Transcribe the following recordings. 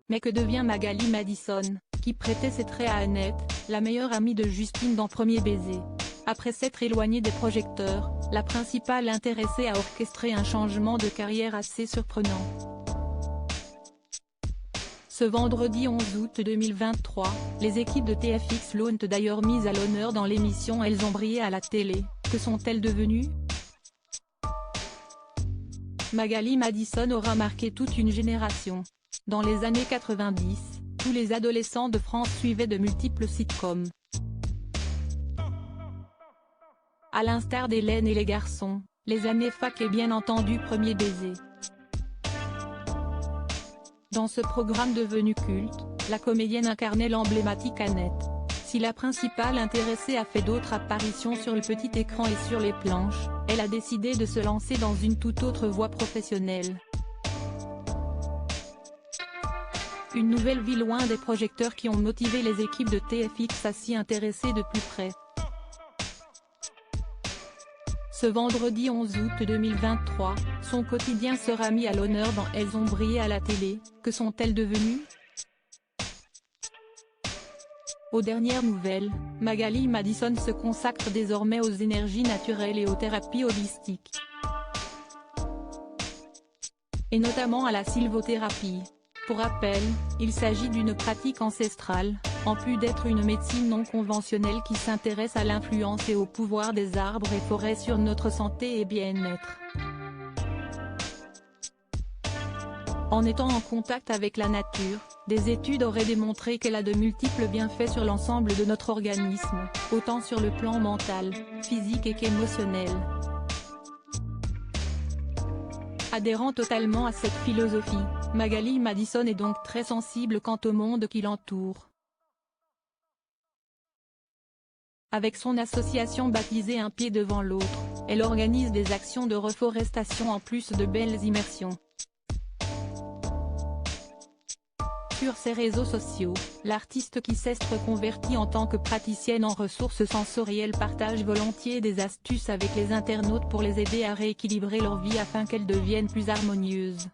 Mais que devient Magali Madison, qui prêtait ses traits à Annette, la meilleure amie de Justine dans Premier baiser? Après s'être éloignée des projecteurs, la principale intéressée a orchestré un changement de carrière assez surprenant. Ce vendredi 11 août 2023, les équipes de TFX l'ont d'ailleurs mise à l'honneur dans l'émission Elles ont brillé à la télé. Que sont-elles devenues? Magali Madison aura marqué toute une génération. Dans les années 90, tous les adolescents de France suivaient de multiples sitcoms. À l'instar d'Hélène et les garçons, les années fac et bien entendu Premier baiser. Dans ce programme devenu culte, la comédienne incarnait l'emblématique Annette. Si la principale intéressée a fait d'autres apparitions sur le petit écran et sur les planches, elle a décidé de se lancer dans une toute autre voie professionnelle. Une nouvelle vie loin des projecteurs qui ont motivé les équipes de TFX à s'y intéresser de plus près. Ce vendredi 11 août 2023, son quotidien sera mis à l'honneur dans Elles ont brillé à la télé. Que sont-elles devenues? Aux dernières nouvelles, Magali Madison se consacre désormais aux énergies naturelles et aux thérapies holistiques. Et notamment à la sylvothérapie. Pour rappel, il s'agit d'une pratique ancestrale, en plus d'être une médecine non conventionnelle qui s'intéresse à l'influence et au pouvoir des arbres et forêts sur notre santé et bien-être. En étant en contact avec la nature, des études auraient démontré qu'elle a de multiples bienfaits sur l'ensemble de notre organisme, autant sur le plan mental, physique et qu'émotionnel. Adhérant totalement à cette philosophie, Magali Madison est donc très sensible quant au monde qui l'entoure. Avec son association baptisée Un pied devant l'autre, elle organise des actions de reforestation en plus de belles immersions. Sur ses réseaux sociaux, l'artiste qui s'est reconvertie en tant que praticienne en ressources sensorielles partage volontiers des astuces avec les internautes pour les aider à rééquilibrer leur vie afin qu'elle devienne plus harmonieuse.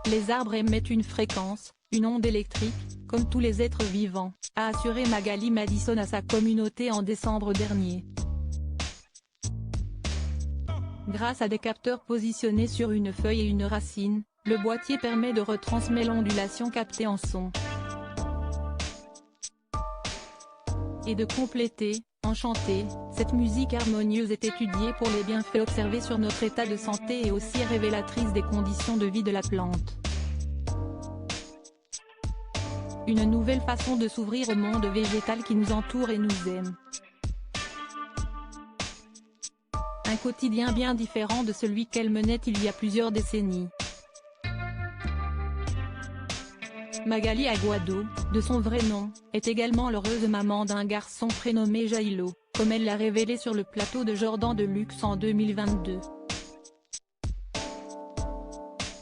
Les arbres émettent une fréquence, une onde électrique, comme tous les êtres vivants, a assuré Magali Madison à sa communauté en décembre dernier. Grâce à des capteurs positionnés sur une feuille et une racine, le boîtier permet de retransmettre l'ondulation captée en son. Et de compléter, en chanter, cette musique harmonieuse est étudiée pour les bienfaits observés sur notre état de santé et aussi révélatrice des conditions de vie de la plante. Une nouvelle façon de s'ouvrir au monde végétal qui nous entoure et nous aime. Un quotidien bien différent de celui qu'elle menait il y a plusieurs décennies. Magali Aguado, de son vrai nom, est également l'heureuse maman d'un garçon prénommé Jailo, comme elle l'a révélé sur le plateau de Jordan de Luxe en 2022.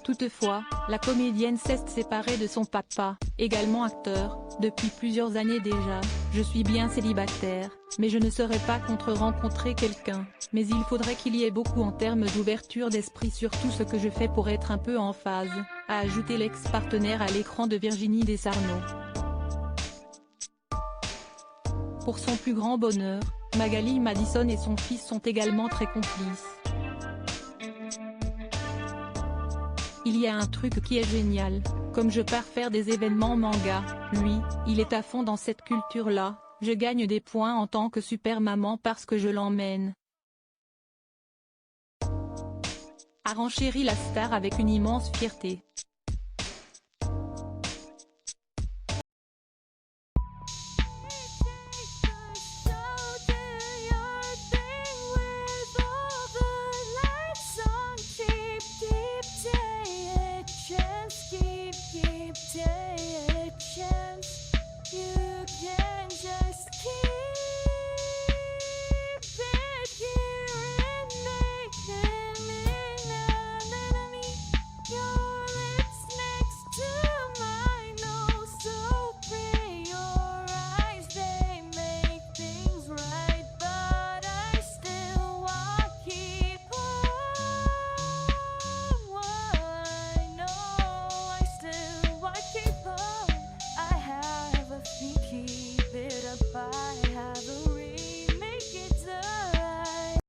Toutefois, la comédienne s'est séparée de son papa, également acteur, depuis plusieurs années déjà. Je suis bien célibataire, mais je ne serais pas contre rencontrer quelqu'un, mais il faudrait qu'il y ait beaucoup en termes d'ouverture d'esprit sur tout ce que je fais pour être un peu en phase, a ajouté l'ex-partenaire à l'écran de Virginie Desarnod. Pour son plus grand bonheur, Magali Madison et son fils sont également très complices. Il y a un truc qui est génial, comme je pars faire des événements manga, lui, il est à fond dans cette culture-là, je gagne des points en tant que super maman parce que je l'emmène. A renchéri la star avec une immense fierté.